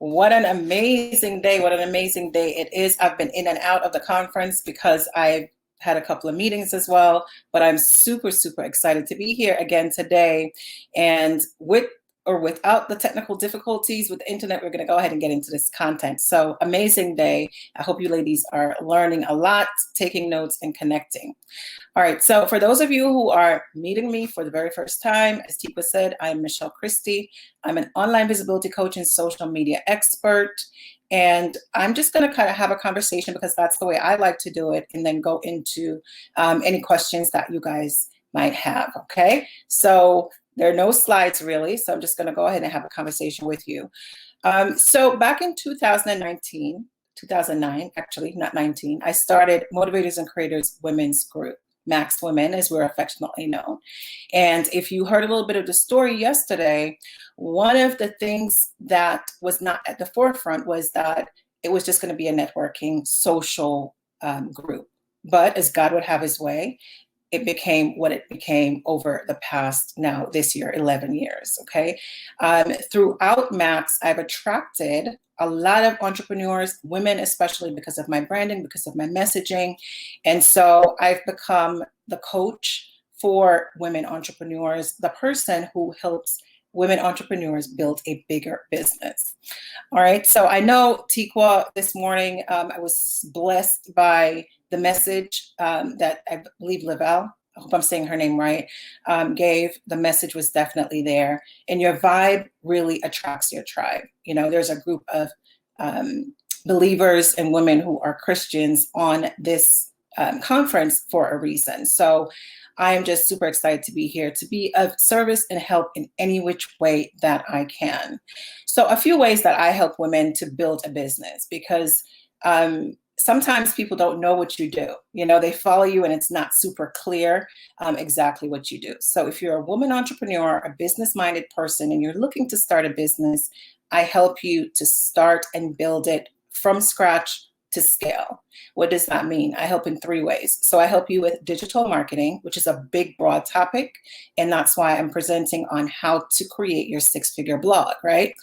What an amazing day. What an amazing day it is. I've been in and out of the conference because I've had a couple of meetings as well, but I'm super, super excited to be here again today. And with or without the technical difficulties with the internet, we're going to go ahead and get into this content. So amazing day. I hope you ladies are learning a lot, taking notes and connecting. All right, so for those of you who are meeting me for the very first time, as Tika said, I'm Michelle Christie. I'm an online visibility coach and social media expert. And I'm just going to kind of have a conversation because that's the way I like to do it, and then go into any questions that you guys might have, okay? So there are no slides really, so I'm just going to go ahead and have a conversation with you. So back in 2009, actually, not 19, I started Motivators and Creators Women's Group. Max Women, as we're affectionately known. And if you heard a little bit of the story yesterday, one of the things that was not at the forefront was that it was just going to be a networking social group. But as God would have his way, it became what it became over the past, now this year, 11 years, okay? Throughout Max, I've attracted a lot of entrepreneurs, women especially, because of my branding, because of my messaging. And so I've become the coach for women entrepreneurs, the person who helps women entrepreneurs build a bigger business. All right, so I know Tikwa this morning, I was blessed by the message that I believe Lavelle, I hope I'm saying her name right, gave. The message was definitely there. And your vibe really attracts your tribe. You know, there's a group of believers and women who are Christians on this conference for a reason. So I am just super excited to be here, to be of service and help in any which way that I can. So a few ways that I help women to build a business, because sometimes people don't know what you do. You know, they follow you and it's not super clear exactly what you do. So if you're a woman entrepreneur, a business-minded person, and you're looking to start a business, I help you to start and build it from scratch to scale. What does that mean? I help in three ways. So I help you with digital marketing, which is a big, broad topic. And that's why I'm presenting on how to create your six-figure blog, right?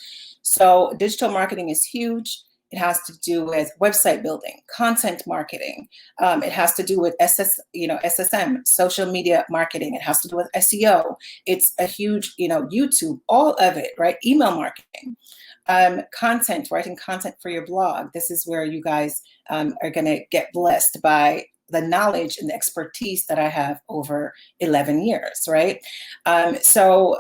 So digital marketing is huge. It has to do with website building, content marketing. It has to do with SSM, social media marketing. It has to do with SEO. It's a huge, YouTube, all of it, right? Email marketing. Content, writing content for your blog. This is where you guys are going to get blessed by the knowledge and the expertise that I have over 11 years, right? So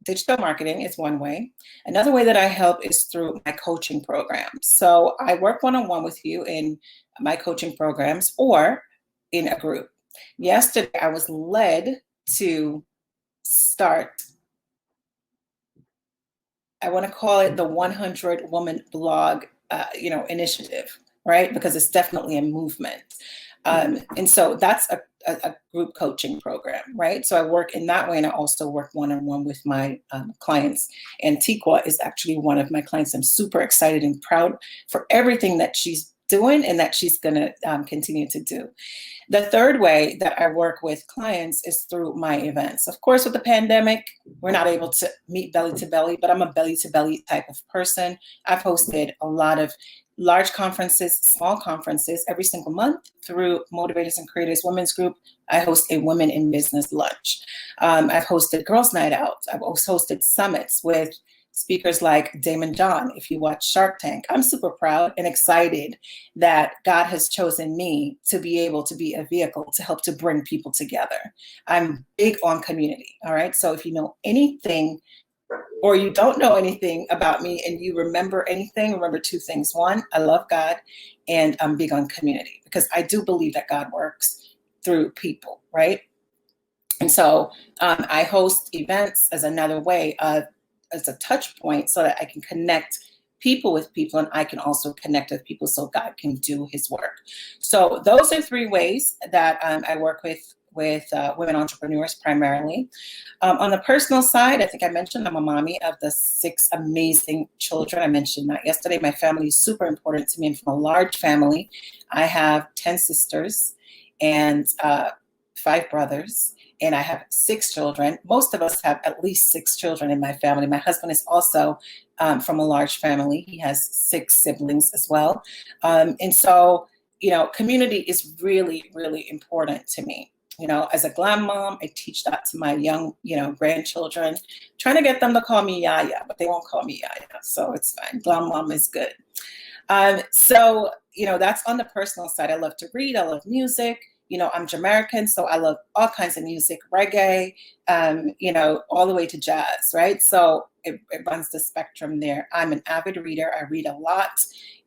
digital marketing is one way. Another way that I help is through my coaching programs. So I work one-on-one with you in my coaching programs or in a group. Yesterday, I was led to start, I want to call it the 100 Woman Blog, initiative, right? Because it's definitely a movement. And so that's a group coaching program, right? So I work in that way, and I also work one-on-one with my clients. And Tikwa is actually one of my clients. I'm super excited and proud for everything that she's doing and that she's going to continue to do. The third way that I work with clients is through my events. Of course, with the pandemic, we're not able to meet belly to belly, but I'm a belly to belly type of person. I've hosted a lot of large conferences, small conferences every single month through Motivators and Creators Women's Group. I host a Women in Business lunch. I've hosted Girls Night Out. I've also hosted summits with speakers like Damon John. If you watch Shark Tank, I'm super proud and excited that God has chosen me to be able to be a vehicle to help to bring people together. I'm big on community, all right? So if you know anything or you don't know anything about me and you remember anything, remember two things. One, I love God, and I'm big on community because I do believe that God works through people, right? And so I host events as another way of, as a touch point so that I can connect people with people, and I can also connect with people so God can do his work. So those are three ways that I work with women entrepreneurs primarily. On the personal side, I think I mentioned I'm a mommy of the 6 amazing children. I mentioned that yesterday. My family is super important to me. I'm from a large family. I have 10 sisters and 5 brothers. and I have 6 children. Most of us have at least 6 children in my family. My husband is also from a large family. He has 6 siblings as well. And so, community is really, really important to me. As a glam mom, I teach that to my young, grandchildren, trying to get them to call me Yaya, but they won't call me Yaya, so it's fine. Glam mom is good. So, that's on the personal side. I love to read. I love music. I'm Jamaican, so I love all kinds of music, reggae, all the way to jazz, right? So it runs the spectrum there. I'm an avid reader. I read a lot.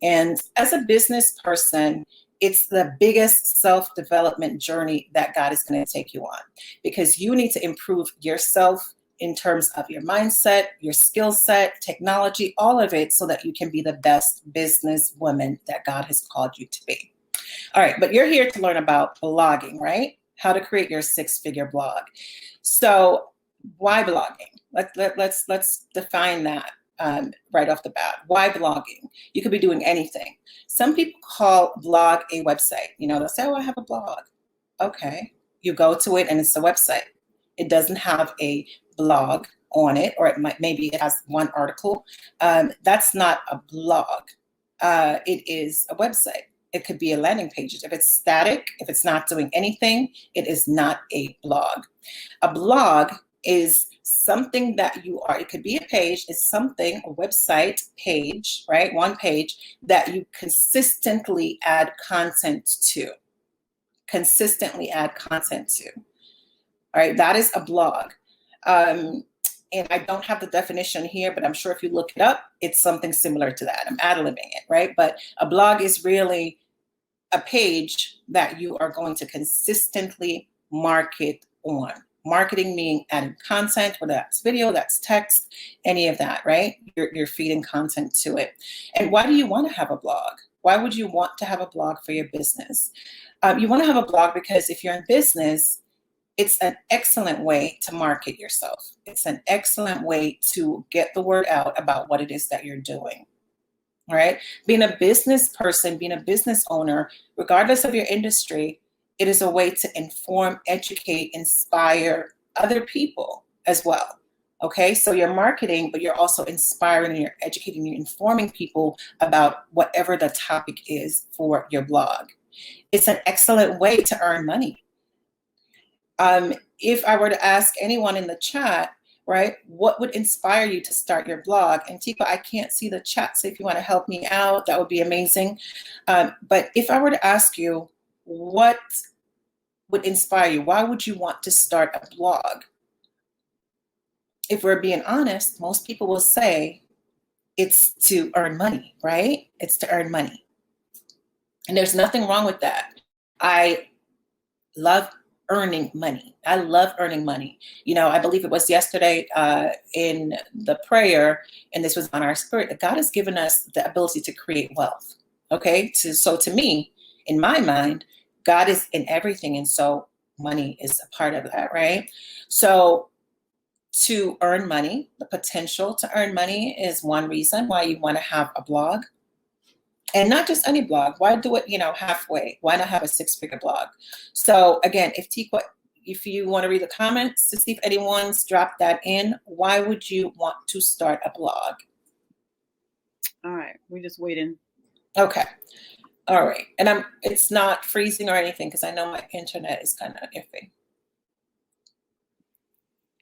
And as a business person, it's the biggest self-development journey that God is going to take you on, because you need to improve yourself in terms of your mindset, your skill set, technology, all of it, so that you can be the best business woman that God has called you to be. All right, but you're here to learn about blogging, right? How to create your 6-figure blog. So why blogging? Let's define that right off the bat. Why blogging? You could be doing anything. Some people call blog a website. They'll say, oh, I have a blog. Okay, you go to it and it's a website. It doesn't have a blog on it, or maybe it has one article. That's not a blog. It is a website. It could be a landing page. If it's static, if it's not doing anything, it is not a blog. A blog is something that you are, it could be a page, it's something, a website page, right? One page that you consistently add content to. Consistently add content to. All right, that is a blog. And I don't have the definition here, but I'm sure if you look it up, it's something similar to that. I'm ad-libbing it, right? But a blog is really a page that you are going to consistently market on. Marketing meaning adding content, whether that's video, that's text, any of that, right? You're feeding content to it. And why do you want to have a blog? Why would you want to have a blog for your business? You want to have a blog because if you're in business, it's an excellent way to market yourself. It's an excellent way to get the word out about what it is that you're doing. All right. Being a business person, being a business owner, regardless of your industry, it is a way to inform, educate, inspire other people as well. Okay. So you're marketing, but you're also inspiring and you're educating, you're informing people about whatever the topic is for your blog. It's an excellent way to earn money. If I were to ask anyone in the chat, right, what would inspire you to start your blog? And Tifa, I can't see the chat, so if you want to help me out, that would be amazing. But if I were to ask you, what would inspire you? Why would you want to start a blog? If we're being honest, most people will say it's to earn money, right? It's to earn money. And there's nothing wrong with that. I love earning money. I love earning money. I believe it was yesterday in the prayer, and this was on our spirit, that God has given us the ability to create wealth. Okay. So to me, in my mind, God is in everything. And so money is a part of that. Right. So to earn money, the potential to earn money is one reason why you want to have a blog. And not just any blog. Why do it, halfway? Why not have a 6-figure blog? So again, if you want to read the comments to see if anyone's dropped that in, why would you want to start a blog? All right, we're just waiting. Okay. All right. And it's not freezing or anything because I know my internet is kind of iffy.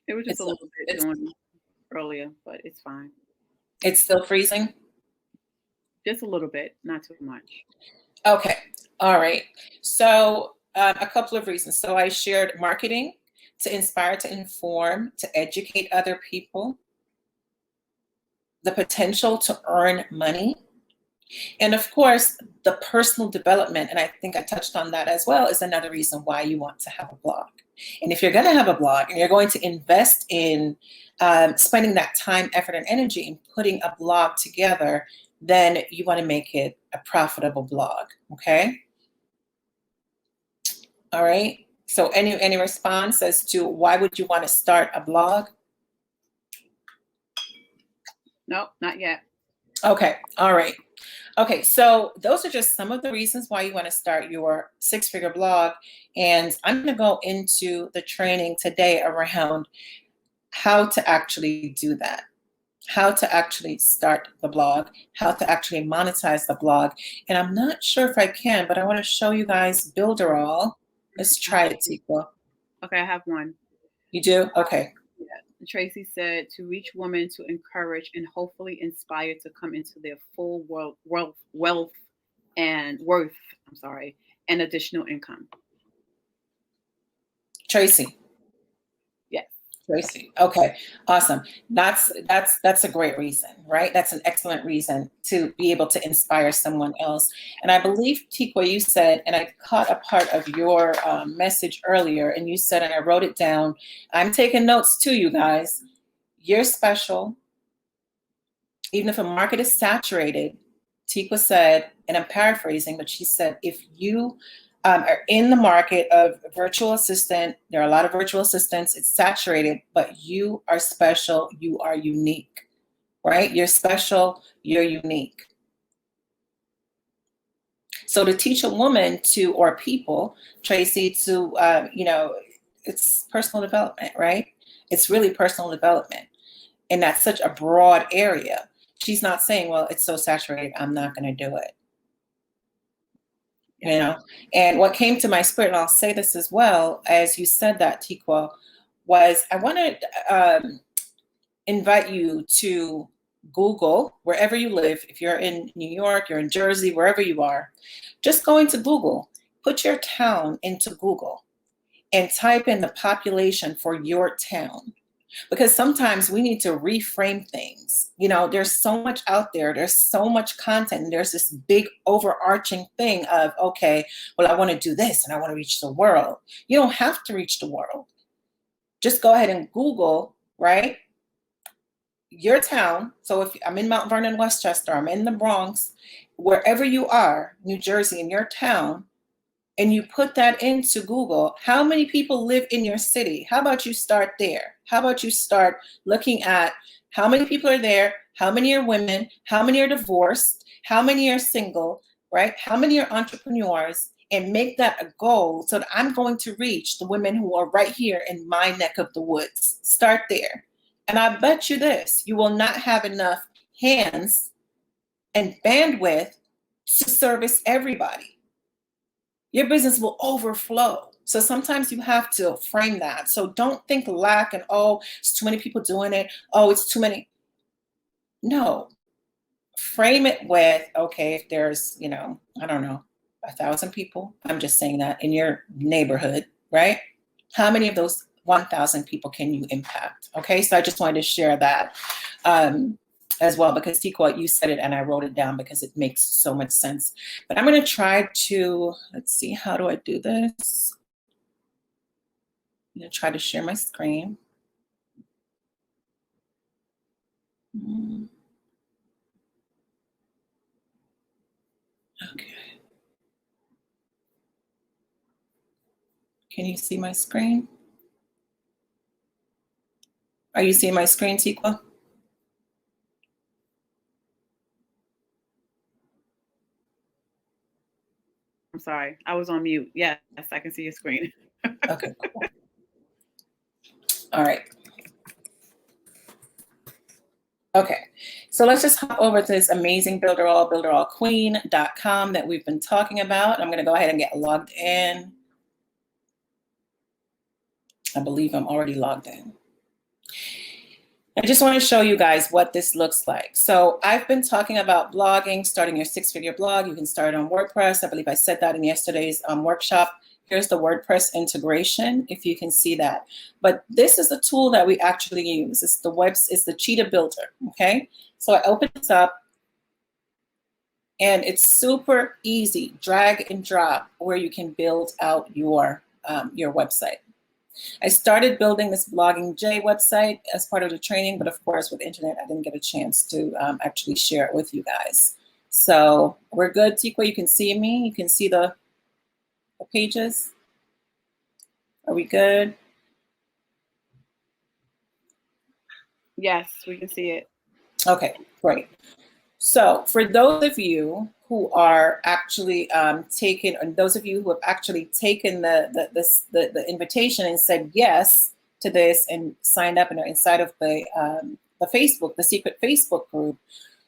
It was just a little bit doing earlier, but it's fine. It's still freezing? Just a little bit, not too much. Okay. All right. So a couple of reasons. So I shared marketing to inspire, to inform, to educate other people, the potential to earn money, and of course, the personal development, and I think I touched on that as well, is another reason why you want to have a blog. And if you're going to have a blog and you're going to invest in spending that time, effort, and energy in putting a blog together, then you want to make it a profitable blog. Okay. All right. So any response as to why would you want to start a blog? Nope, not yet. Okay. All right. Okay, so those are just some of the reasons why you want to start your six-figure blog. And I'm going to go into the training today around how to actually do that, how to actually start the blog, how to actually monetize the blog. And I'm not sure if I can, but I want to show you guys Builderall. Let's try it, Tikwa. Okay, I have one. You do? Okay. Yeah. Tracy said to reach women to encourage and hopefully inspire to come into their full wealth and worth. I'm sorry, and additional income. Tracy. Yes. Tracy. Okay, awesome. That's a great reason, right? That's an excellent reason to be able to inspire someone else. And I believe, Tikwa, you said, and I caught a part of your message earlier, and you said, and I wrote it down. I'm taking notes too, you guys. You're special. Even if a market is saturated, Tikwa said, and I'm paraphrasing, but she said, if you are in the market of virtual assistant, there are a lot of virtual assistants, it's saturated, but you are special, you are unique, right? You're special, you're unique. So to teach a woman to, or people, Tracy, to, it's personal development, right? It's really personal development. And that's such a broad area. She's not saying, well, it's so saturated, I'm not going to do it. You know, and what came to my spirit, and I'll say this as well, as you said that, Tikwa, was I want to invite you to Google, wherever you live. If you're in New York, you're in Jersey, wherever you are, just go into Google, put your town into Google and type in the population for your town. Because sometimes we need to reframe things. You know, there's so much out there. There's so much content. And there's this big overarching thing of, okay, well, I want to do this and I want to reach the world. You don't have to reach the world. Just go ahead and Google, right? Your town. So if I'm in Mount Vernon, Westchester, I'm in the Bronx, wherever you are, New Jersey, in your town, and you put that into Google, how many people live in your city? How about you start there? How about you start looking at how many people are there? How many are women? How many are divorced? How many are single, right? How many are entrepreneurs? And make that a goal so that I'm going to reach the women who are right here in my neck of the woods. Start there. And I bet you this, you will not have enough hands and bandwidth to service everybody. Your business will overflow. So sometimes you have to frame that. So don't think lack and, oh, it's too many people doing it. Oh, it's too many. No. Frame it with, okay, if there's, I don't know, 1,000 people, I'm just saying that, in your neighborhood, right? How many of those 1,000 people can you impact? Okay, so I just wanted to share that. As well, because Tikwa, you said it and I wrote it down because it makes so much sense. But I'm going to try to, let's see, how do I do this? I'm going to try to share my screen. Okay. Can you see my screen? Are you seeing my screen, Tikwa? I'm sorry, I was on mute. Yes, I can see your screen. Okay, cool. All right. Okay, so let's just hop over to this amazing Builderall, builderallqueen.com that we've been talking about. I'm going to go ahead and get logged in. I believe I'm already logged in. I just want to show you guys what this looks like. So I've been talking about blogging, starting your six-figure blog. You can start on WordPress. I believe I said that in yesterday's workshop. Here's the WordPress integration, if you can see that. But this is the tool that we actually use. It's the Cheetah Builder, okay? So I open this up, and it's super easy, drag and drop, where you can build out your website. I started building this Blogging J website as part of the training, but of course with internet, I didn't get a chance to actually share it with you guys. So we're good, Tikwa, you can see me, you can see the pages. Are we good? Yes, we can see it. Okay, great. So for those of you who are actually taking, and those of you who have actually taken the invitation and said yes to this and signed up and are inside of the Facebook, the secret Facebook group,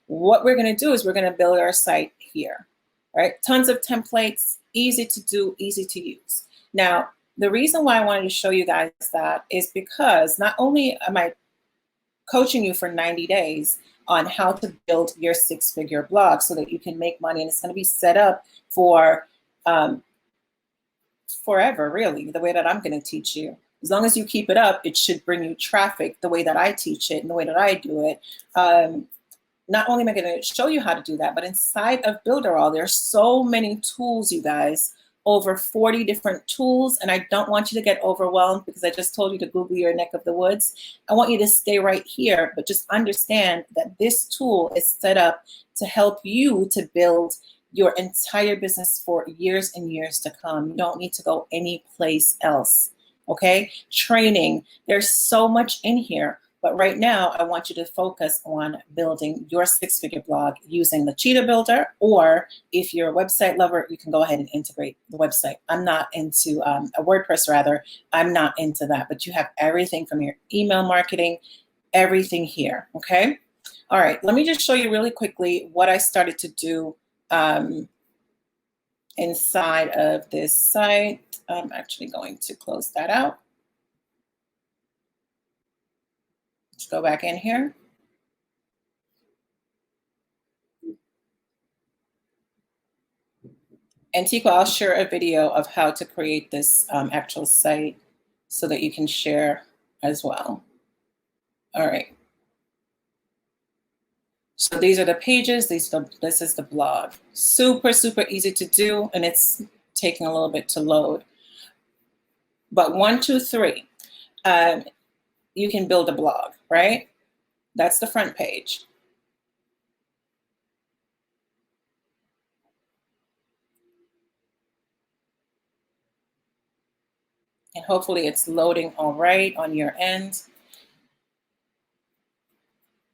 what we're going to do is we're going to build our site here, right? Tons of templates, easy to do, easy to use. Now, the reason why I wanted to show you guys that is because not only am I coaching you for 90 days on how to build your 6-figure blog so that you can make money, and it's going to be set up for forever, really, the way that I'm going to teach you. As long as you keep it up, it should bring you traffic the way that I teach it and the way that I do it. Not only am I going to show you how to do that, but inside of Builderall, there's so many tools, you guys, over 40 different tools. And I don't want you to get overwhelmed because I just told you to Google your neck of the woods. I want you to stay right here, but just understand that this tool is set up to help you to build your entire business for years and years to come. You don't need to go any place else, okay? Training, there's so much in here. But right now, I want you to focus on building your 6-figure blog using the Cheetah Builder, or if you're a website lover, you can go ahead and integrate the website. I'm not into a WordPress, rather. I'm not into that, but you have everything from your email marketing, everything here, okay? All right, let me just show you really quickly what I started to do inside of this site. I'm actually going to close that out. Let's go back in here. And Tico, I'll share a video of how to create this actual site so that you can share as well. All right. So these are the pages. This is the blog. Super, super easy to do, and it's taking a little bit to load. But 1, 2, 3, you can build a blog, right? That's the front page. And hopefully it's loading all right on your end.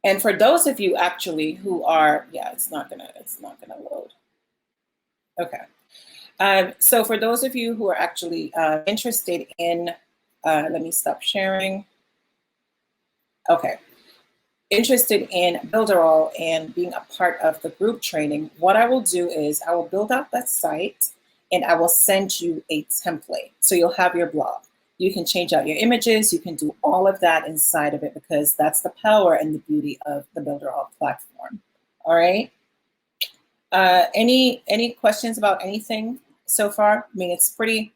And for those of you actually who are, yeah, it's not gonna load. Okay. So for those of you who are actually interested in, let me stop sharing. Okay. Interested in Builderall and being a part of the group training, what I will do is I will build out that site and I will send you a template. So you'll have your blog. You can change out your images. You can do all of that inside of it because that's the power and the beauty of the Builderall platform. All right. Any questions about anything so far? I mean, it's pretty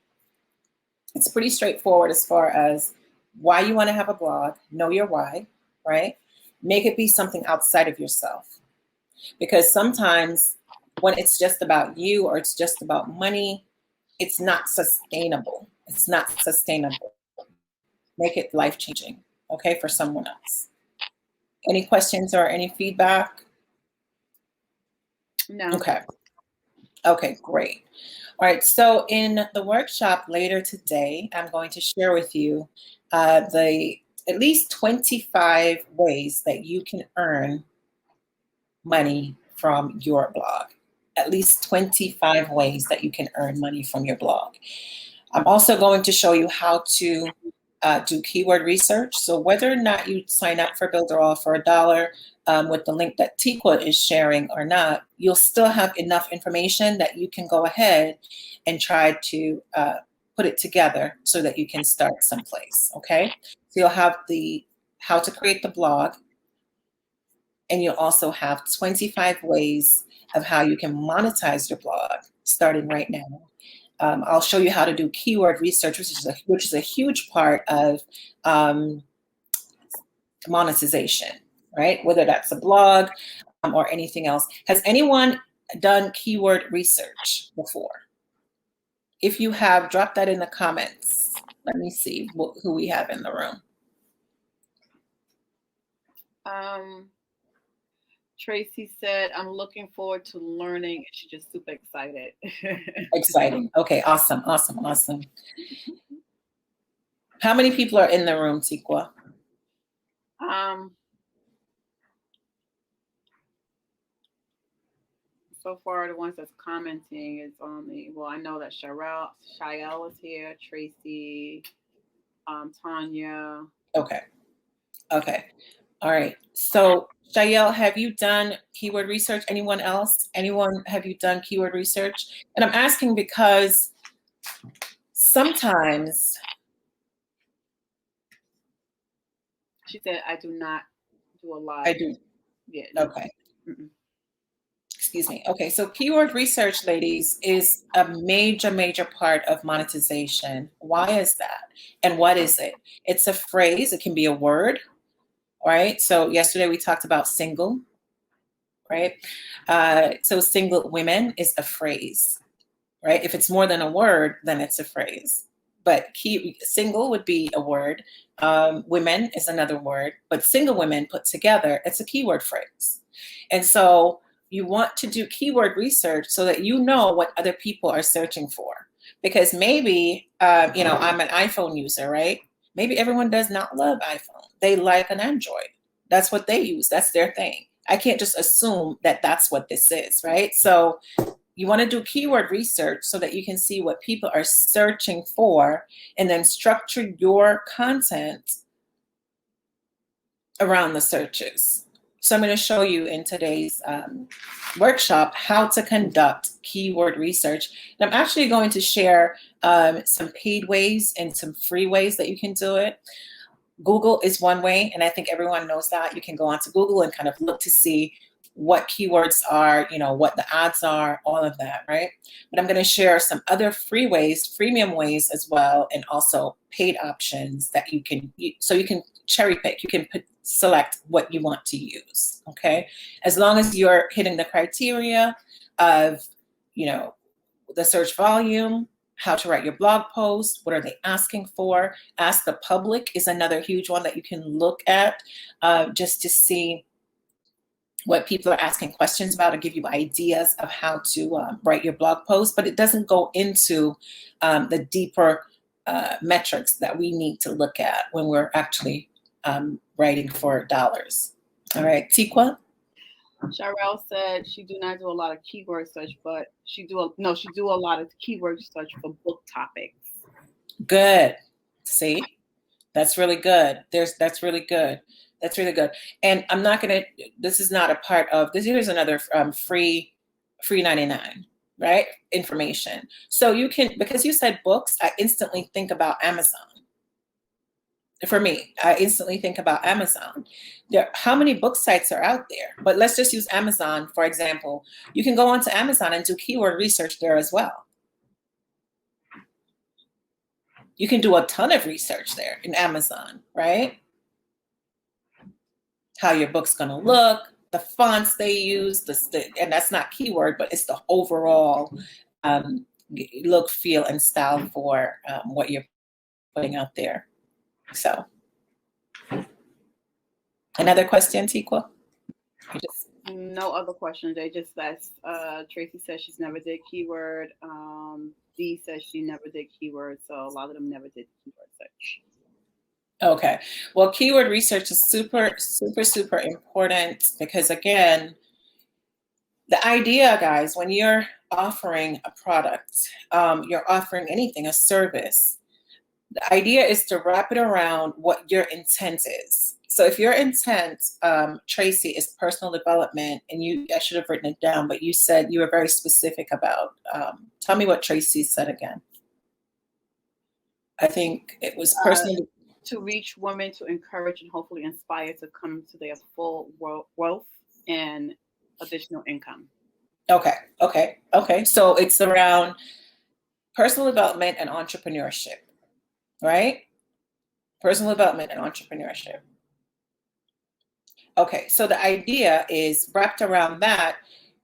straightforward as far as why you want to have a blog. Know your why, right? Make it be something outside of yourself. Because sometimes when it's just about you or it's just about money, it's not sustainable. It's not sustainable. Make it life-changing, okay, for someone else. Any questions or any feedback? No. Okay. Okay, great. All right, so in the workshop later today, I'm going to share with you at least 25 ways that you can earn money from your blog. At least 25 ways that you can earn money from your blog. I'm also going to show you how to do keyword research. So whether or not you sign up for Builderall for $1 with the link that Tiqua is sharing or not, you'll still have enough information that you can go ahead and try to put it together so that you can start someplace, okay? So you'll have the how to create the blog, and you'll also have 25 ways of how you can monetize your blog starting right now. I'll show you how to do keyword research, which is a huge part of monetization, right? Whether that's a blog or anything else. Has anyone done keyword research before? If you have, drop that in the comments. Let me see who we have in the room. Tracy said, I'm looking forward to learning. She's just super excited. Exciting. Okay, awesome, awesome, awesome. How many people are in the room, Tiqua? So far, the ones that's commenting is only, well, I know that Shael is here, Tracy, Tanya. Okay. Okay. All right. So, Shael, have you done keyword research? Anyone else? Anyone, have you done keyword research? And I'm asking because sometimes, She said, I do not do a lot. I do. Yeah. Okay. Mm-mm. Excuse me. Okay. So, keyword research, ladies, is a major, major part of monetization. Why is that? And what is it? It's a phrase, it can be a word, right? So, yesterday we talked about single, right? So, single women is a phrase, right? If it's more than a word, then it's a phrase. But single would be a word. Women is another word, but single women put together, it's a keyword phrase. And so you want to do keyword research so that you know what other people are searching for. Because maybe, I'm an iPhone user, right? Maybe everyone does not love iPhone. They like an Android. That's what they use. That's their thing. I can't just assume that that's what this is, right? So you want to do keyword research so that you can see what people are searching for and then structure your content around the searches. So I'm going to show you in today's workshop how to conduct keyword research. And I'm actually going to share some paid ways and some free ways that you can do it. Google is one way, and I think everyone knows that. You can go onto Google and kind of look to see what keywords are, what the ads are, all of that, right? But I'm going to share some other free ways, freemium ways as well, and also paid options that you can cherry pick. You can select what you want to use, okay? As long as you're hitting the criteria of, the search volume, how to write your blog post, what are they asking for? Ask the public is another huge one that you can look at just to see what people are asking questions about and give you ideas of how to write your blog post, but it doesn't go into the deeper metrics that we need to look at when we're actually writing for dollars. All right, Tiqua? Sharel said she do not do a lot of keyword search, but she do a lot of keyword search for book topics. Good. See, that's really good. That's really good. That's really good. And I'm not gonna. This is not a part of this. Here's another free 99, right? Information. So you can, because you said books, I instantly think about Amazon. For me, I instantly think about Amazon. How many book sites are out there? But let's just use Amazon, for example. You can go onto Amazon and do keyword research there as well. You can do a ton of research there in Amazon, right? How your book's gonna look, the fonts they use, and that's not keyword, but it's the overall look, feel, and style for what you're putting out there. So, another question, Tiqua? No other questions. They just asked. Tracy says she's never did keyword. Dee says she never did keyword. So a lot of them never did keyword search. Okay. Well, keyword research is super, super, super important because, again, the idea, guys, when you're offering a product, you're offering anything, a service, the idea is to wrap it around what your intent is. So if your intent, Tracy, is personal development, and I should have written it down, but you said you were very specific about, tell me what Tracy said again. I think it was personal. To reach women, to encourage and hopefully inspire to come to their full wealth and additional income. Okay. So it's around personal development and entrepreneurship, right? Personal development and entrepreneurship. Okay, so the idea is wrapped around that.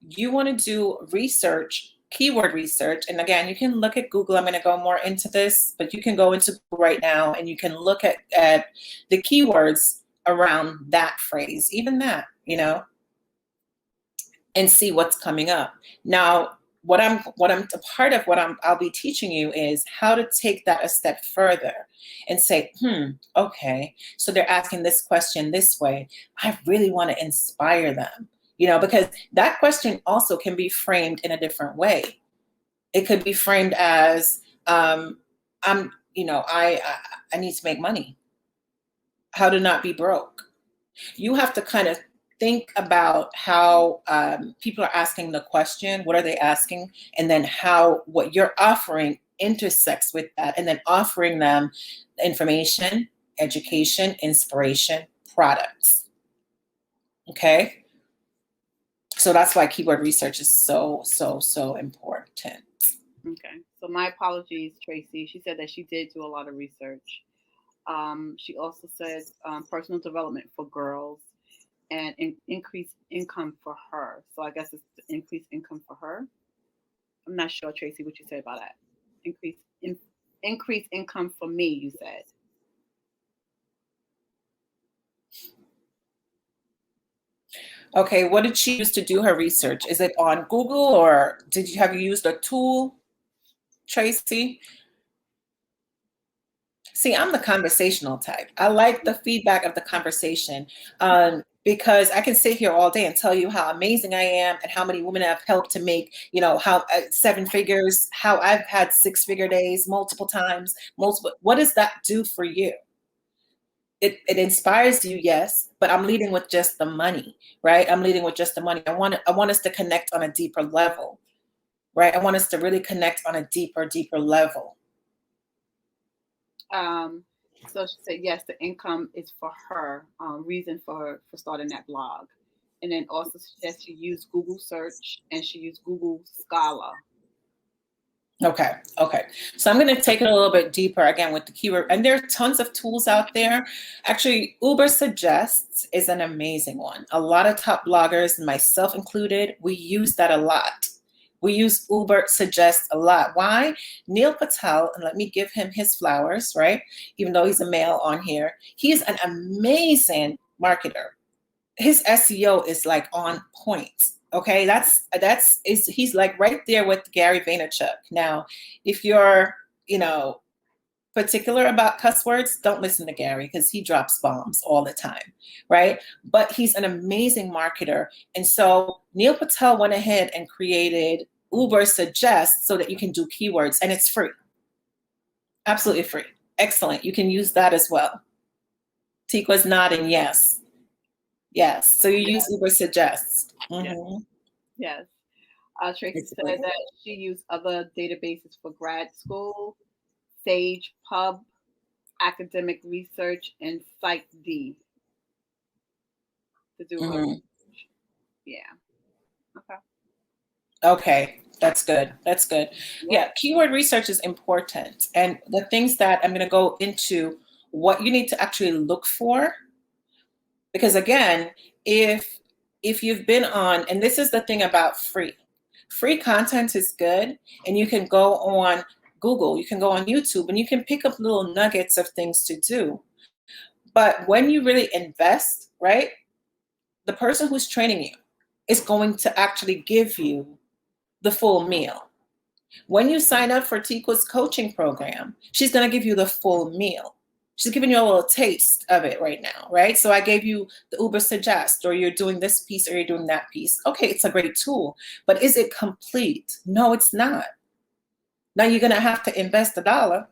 You want to do research, keyword research. And again, you can look at Google. I'm going to go more into this, but you can go into Google right now and you can look at the keywords around that phrase, even that, and see what's coming up. Now, I'll be teaching you is how to take that a step further and say, okay, so they're asking this question this way. I really want to inspire them. because that question also can be framed in a different way. It could be framed as, I need to make money. How to not be broke. You have to kind of think about how people are asking the question, what are they asking, and then how what you're offering intersects with that, and then offering them information, education, inspiration, products. Okay? So that's why keyword research is so, so, so important. Okay. So my apologies, Tracy. She said that she did do a lot of research. She also said personal development for girls and increased income for her. So I guess it's increased income for her. I'm not sure, Tracy, what you said about that. Increased income for me, you said. Okay, what did she use to do her research? Is it on Google, or have you used a tool, Tracy? See, I'm the conversational type. I like the feedback of the conversation because I can sit here all day and tell you how amazing I am and how many women I've helped to make, how 7 figures, how I've had 6-figure days multiple times, What does that do for you? It inspires you, yes, but I'm leading with just the money, right? I'm leading with just the money. I want us to connect on a deeper level, right? I want us to really connect on a deeper level. So she said, yes, the income is for her, reason for starting that blog. And then also suggests she used Google search and she used Google Scholar. Okay. So I'm going to take it a little bit deeper again with the keyword. And there are tons of tools out there. Actually, Ubersuggest is an amazing one. A lot of top bloggers, myself included, we use that a lot. We use Ubersuggest a lot. Why? Neil Patel, and let me give him his flowers, right? Even though he's a male on here, he's an amazing marketer. His SEO is like on point. Okay, he's like right there with Gary Vaynerchuk. Now, if you're, particular about cuss words, don't listen to Gary because he drops bombs all the time, right? But he's an amazing marketer. And so Neil Patel went ahead and created Ubersuggest so that you can do keywords, and it's free. Absolutely free. Excellent. You can use that as well. Tikwa's nodding yes. Yes. So you use Ubersuggest. Mm-hmm. Yes. Tracy said that she used other databases for grad school, Sage Pub, Academic Research, and PsycD to do her research. Yeah. Okay. That's good. Yeah. Keyword research is important. And the things that I'm going to go into, what you need to actually look for, because again, if you've been on, and this is the thing about free content is good, and you can go on Google, you can go on YouTube, and you can pick up little nuggets of things to do. But when you really invest, right, the person who's training you is going to actually give you the full meal. When you sign up for Tikwa's coaching program, she's going to give you the full meal. She's giving you a little taste of it right now, right? So I gave you the Ubersuggest, or you're doing this piece or you're doing that piece. Okay, it's a great tool, but is it complete? No, it's not. Now you're going to have to invest $1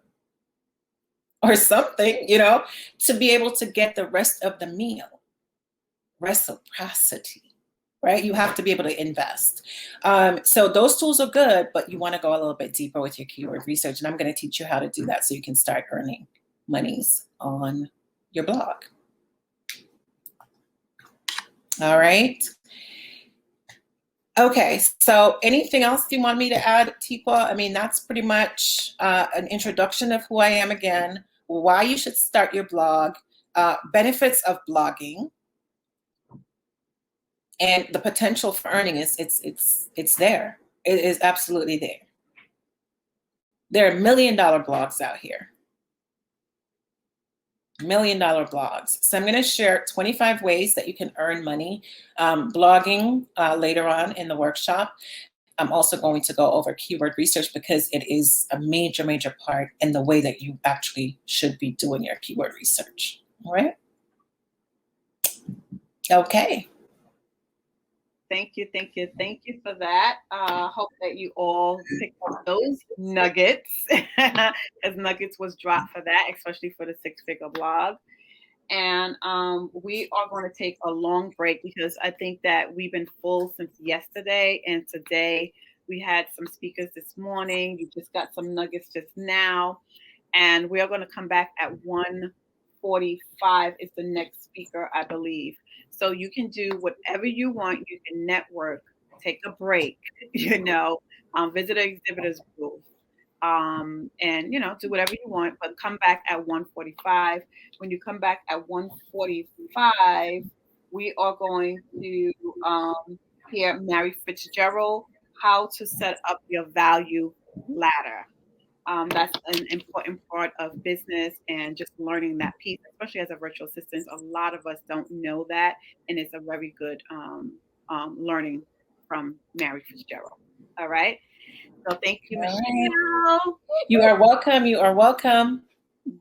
or something, to be able to get the rest of the meal. Reciprocity, right? You have to be able to invest. So those tools are good, but you want to go a little bit deeper with your keyword research. And I'm going to teach you how to do that so you can start earning monies on your blog. All right. Okay, so anything else you want me to add, Tikwa? I mean, that's pretty much an introduction of who I am again, why you should start your blog, benefits of blogging, and the potential for earning it's there. It is absolutely there. There are $1 million blogs out here. $1 million blogs. So I'm going to share 25 ways that you can earn money blogging later on in the workshop. I'm also going to go over keyword research because it is a major, major part in the way that you actually should be doing your keyword research. All right. Okay. Thank you for that. Hope that you all picked up those nuggets, as nuggets was dropped for that, especially for the six-figure blog. And we are going to take a long break because I think that we've been full since yesterday, and today we had some speakers this morning. You just got some nuggets just now, and we are going to come back at 1:45 is the next speaker, I believe. So you can do whatever you want. You can network, take a break, visit an exhibitors booth, and do whatever you want. But come back at 1:45. When you come back at 1:45, we are going to hear Mary Fitzgerald, how to set up your value ladder. That's an important part of business and just learning that piece, especially as a virtual assistant. A lot of us don't know that, and it's a very good learning from Mary Fitzgerald. All right. So thank you, Michelle. Right. You are welcome. You are welcome.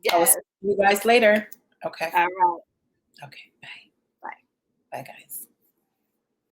Yes. I will see you guys later. Okay. All right. Okay. Bye. Bye. Bye, guys.